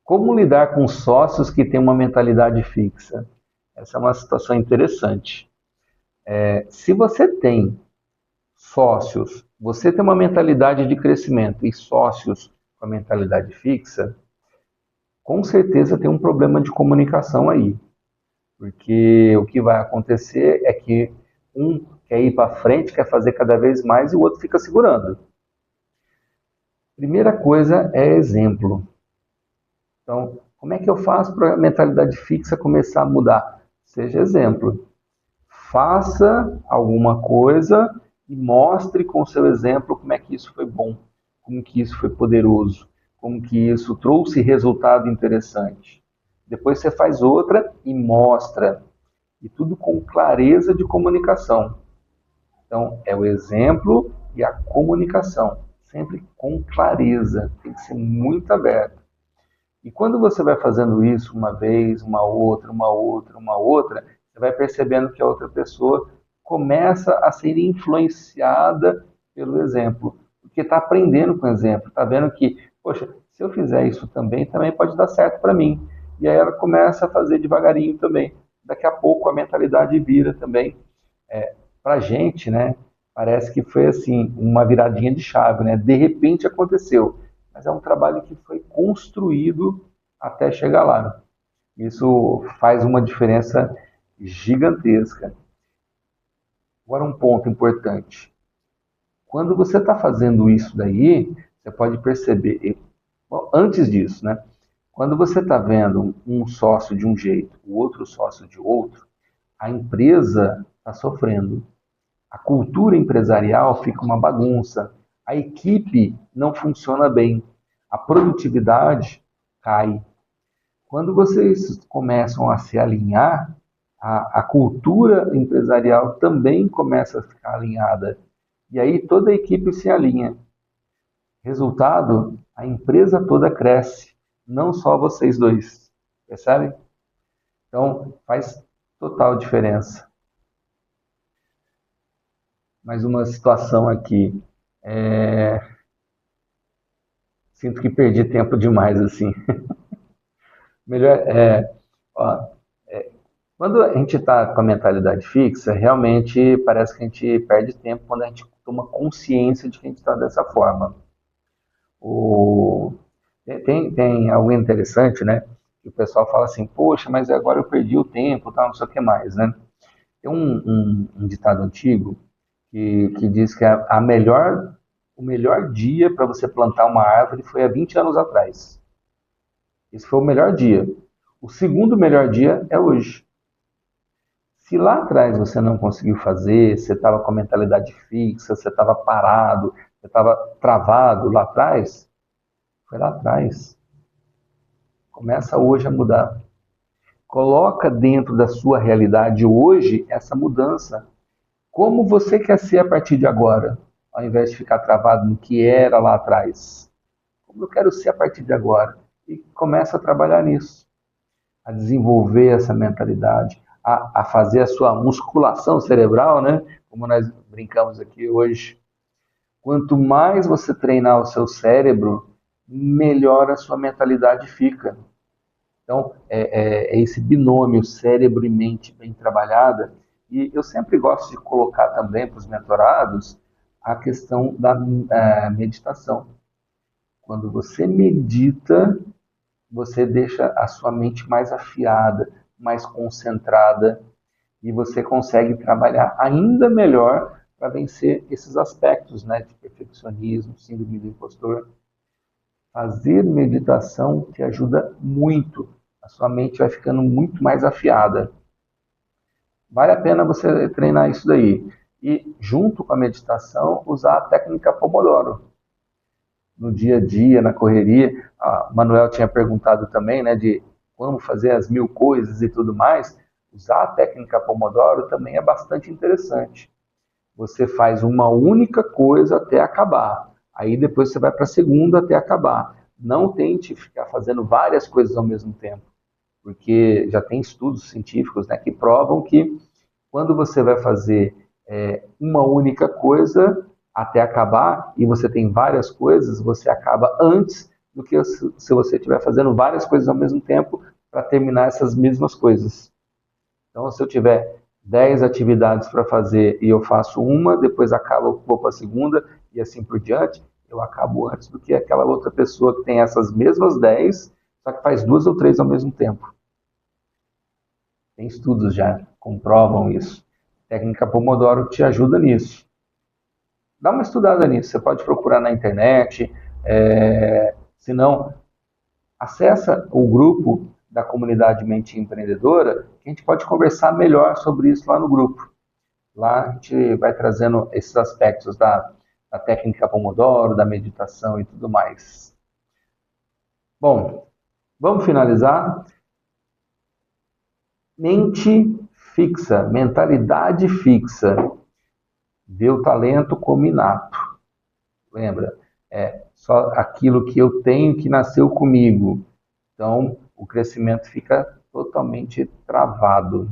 S2: Como lidar com sócios que têm uma mentalidade fixa? Essa é uma situação interessante. Se você tem sócios, você tem uma mentalidade de crescimento e sócios com a mentalidade fixa, com certeza tem um problema de comunicação aí. Porque o que vai acontecer é que um quer ir para frente, quer fazer cada vez mais e o outro fica segurando. Primeira coisa é exemplo. Então, como é que eu faço para a mentalidade fixa começar a mudar? Seja exemplo. Faça alguma coisa e mostre com o seu exemplo como é que isso foi bom, como que isso foi poderoso, como que isso trouxe resultado interessante. Depois você faz outra e mostra. E tudo com clareza de comunicação. Então, é o exemplo e a comunicação. Sempre com clareza. Tem que ser muito aberto. E quando você vai fazendo isso uma vez, uma outra, você vai percebendo que a outra pessoa começa a ser influenciada pelo exemplo. Porque está aprendendo com o exemplo. Está vendo que, poxa, se eu fizer isso também pode dar certo para mim. E aí ela começa a fazer devagarinho também. Daqui a pouco a mentalidade vira também. Para a gente, né? Parece que foi assim, uma viradinha de chave, né? De repente aconteceu. Mas é um trabalho que foi construído até chegar lá. Isso faz uma diferença gigantesca. Agora um ponto importante. Quando você está fazendo isso daí, você pode perceber, bom, antes disso, né? Quando você está vendo um sócio de um jeito, o outro sócio de outro, a empresa está sofrendo. A cultura empresarial fica uma bagunça. A equipe não funciona bem. A produtividade cai. Quando vocês começam a se alinhar, a cultura empresarial também começa a ficar alinhada. E aí toda a equipe se alinha. Resultado, a empresa toda cresce. Não só vocês dois. Percebe? Então, faz total diferença. Mais uma situação aqui. Sinto que perdi tempo demais, assim. Melhor, quando a gente está com a mentalidade fixa, realmente parece que a gente perde tempo quando a gente toma consciência de que a gente está dessa forma. Tem algo interessante, né? Que o pessoal fala assim, poxa, mas agora eu perdi o tempo, tal, não sei o que mais, né? Tem um ditado antigo que diz que o melhor dia para você plantar uma árvore foi há 20 anos atrás. Esse foi o melhor dia. O segundo melhor dia é hoje. Se lá atrás você não conseguiu fazer, você estava com a mentalidade fixa, você estava parado, você estava travado lá atrás, foi lá atrás. Começa hoje a mudar. Coloca dentro da sua realidade hoje essa mudança. Como você quer ser a partir de agora, ao invés de ficar travado no que era lá atrás? Como eu quero ser a partir de agora? E começa a trabalhar nisso, a desenvolver essa mentalidade, a fazer a sua musculação cerebral, né? Como nós brincamos aqui hoje. Quanto mais você treinar o seu cérebro, melhor a sua mentalidade fica. Então, é esse binômio cérebro e mente bem trabalhada. E eu sempre gosto de colocar também para os mentorados a questão da meditação. Quando você medita, você deixa a sua mente mais afiada, mais concentrada, e você consegue trabalhar ainda melhor para vencer esses aspectos, né, de perfeccionismo, síndrome do impostor. Fazer meditação te ajuda muito. A sua mente vai ficando muito mais afiada. Vale a pena você treinar isso daí. E, junto com a meditação, usar a técnica Pomodoro. No dia a dia, na correria. A Manuel tinha perguntado também, né, de como fazer as 1000 coisas e tudo mais. Usar a técnica Pomodoro também é bastante interessante. Você faz uma única coisa até acabar. Aí depois você vai para a segunda até acabar. Não tente ficar fazendo várias coisas ao mesmo tempo, porque já tem estudos científicos, né, que provam que quando você vai fazer uma única coisa até acabar, e você tem várias coisas, você acaba antes do que se você estiver fazendo várias coisas ao mesmo tempo para terminar essas mesmas coisas. Então, se eu tiver 10 atividades para fazer e eu faço uma, depois acabo, vou para a segunda e assim por diante, eu acabo antes do que aquela outra pessoa que tem essas mesmas 10, só que faz 2 ou 3 ao mesmo tempo. Tem estudos já que comprovam isso. A técnica Pomodoro te ajuda nisso. Dá uma estudada nisso, você pode procurar na internet, se não, acessa o grupo da comunidade Mente Empreendedora, que a gente pode conversar melhor sobre isso lá no grupo. Lá a gente vai trazendo esses aspectos da técnica Pomodoro, da meditação e tudo mais. Bom, vamos finalizar. Mente fixa, mentalidade fixa. Vê o talento como inato. Lembra? É só aquilo que eu tenho que nasceu comigo. Então, o crescimento fica totalmente travado.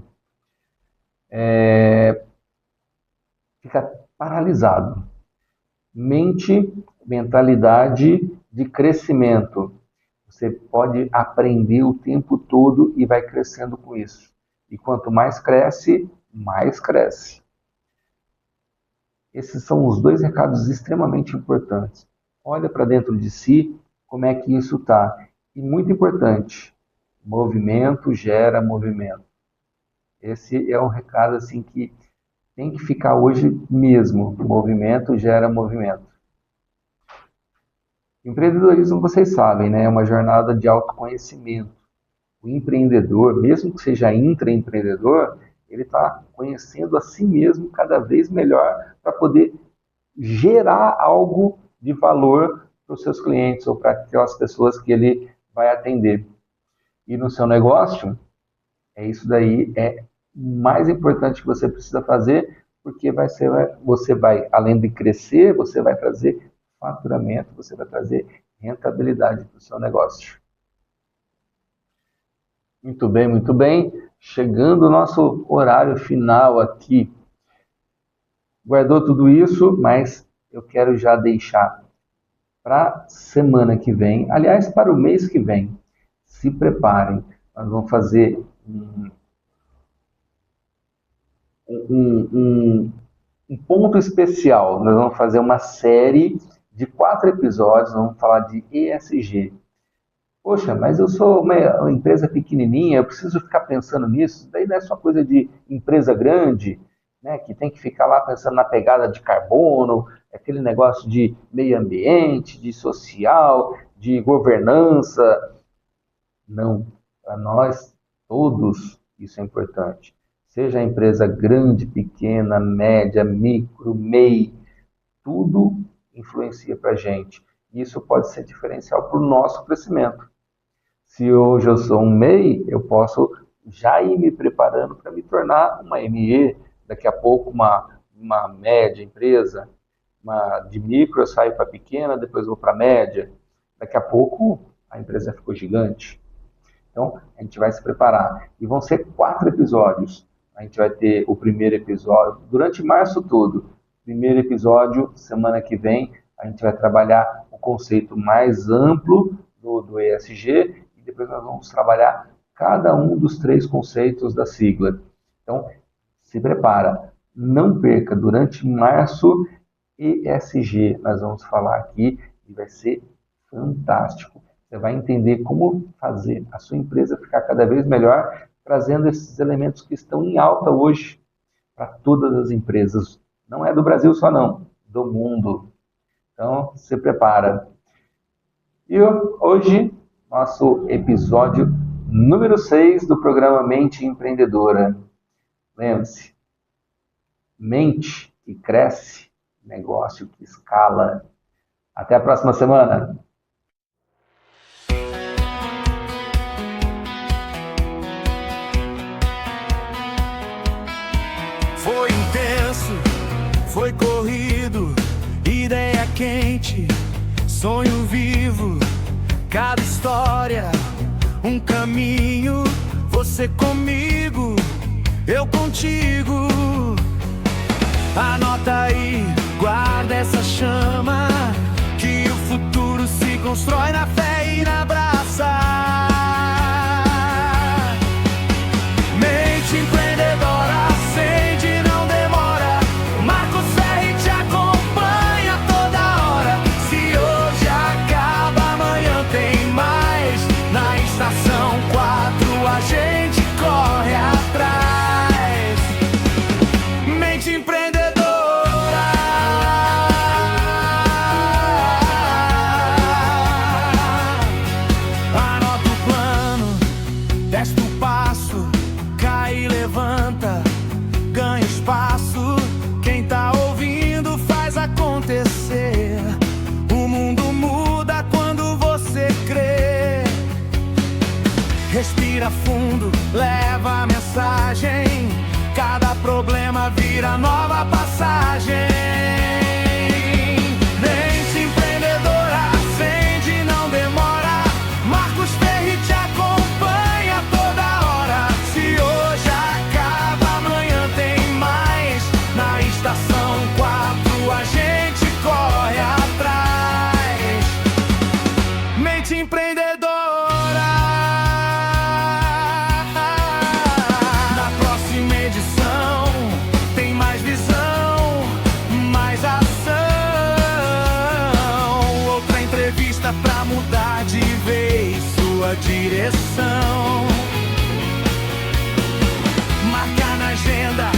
S2: Fica paralisado. Mentalidade de crescimento. Você pode aprender o tempo todo e vai crescendo com isso. E quanto mais cresce, mais cresce. Esses são os 2 recados extremamente importantes. Olha para dentro de si como é que isso está. E muito importante, movimento gera movimento. Esse é um recado assim que tem que ficar hoje mesmo. Movimento gera movimento. Empreendedorismo, vocês sabem, né? É uma jornada de autoconhecimento. O empreendedor, mesmo que seja intraempreendedor, ele está conhecendo a si mesmo cada vez melhor para poder gerar algo de valor para os seus clientes ou para aquelas pessoas que ele vai atender. E no seu negócio, isso daí é o mais importante que você precisa fazer, porque você vai, além de crescer, você vai trazer faturamento, você vai trazer rentabilidade para o seu negócio. Muito bem, muito bem. Chegando o nosso horário final aqui. Guardou tudo isso, mas eu quero já deixar para semana que vem, aliás, para o mês que vem. Se preparem, nós vamos fazer um ponto especial. Nós vamos fazer uma série de 4 episódios, vamos falar de ESG. Poxa, mas eu sou uma empresa pequenininha, eu preciso ficar pensando nisso. Daí não é só coisa de empresa grande, né, que tem que ficar lá pensando na pegada de carbono, aquele negócio de meio ambiente, de social, de governança. Não. Para nós, todos, isso é importante. Seja a empresa grande, pequena, média, micro, MEI, tudo influencia para a gente. Isso pode ser diferencial para o nosso crescimento. Se hoje eu sou um MEI, eu posso já ir me preparando para me tornar uma ME, daqui a pouco uma média empresa, de micro eu saio para pequena, depois vou para média, daqui a pouco a empresa ficou gigante. Então, a gente vai se preparar. E vão ser 4 episódios. A gente vai ter o primeiro episódio, durante março todo. Primeiro episódio, semana que vem, a gente vai trabalhar o conceito mais amplo do ESG e depois nós vamos trabalhar cada um dos 3 conceitos da sigla. Então, se prepara. Não perca, durante março, ESG. Nós vamos falar aqui e vai ser fantástico. Você vai entender como fazer a sua empresa ficar cada vez melhor, trazendo esses elementos que estão em alta hoje para todas as empresas. Não é do Brasil só não, do mundo. Então, se prepara. E hoje, nosso episódio número 6 do programa Mente Empreendedora. Lembre-se, mente que cresce, negócio que escala. Até a próxima semana.
S1: Foi intenso, foi corrido, ideia quente, sonho vivo, cada história, um caminho, você comigo, eu contigo. Anota aí, guarda essa chama, que o futuro se constrói na fé e na braça. Mente empreendedora, acende, não demora. Marcos Ferri te acompanha toda hora. Se hoje acaba, amanhã tem mais. Na estação 4 a gente corre atrás. Mente empreendedora. Anota o plano, desce o passo, cai e levanta, ganha espaço. Quem tá ouvindo faz acontecer. O mundo muda quando você crê. Respira fundo, leva a mensagem. Cada problema vira nova passagem. Mente empreendedora, acende, não demora. Marcos Ferri te acompanha toda hora. Se hoje acaba, amanhã tem mais. Na estação 4 a gente corre atrás. Mente empreendedora. Na próxima edição tem mais visão, mais ação. Outra entrevista pra mudar de vez sua direção. Marca na agenda.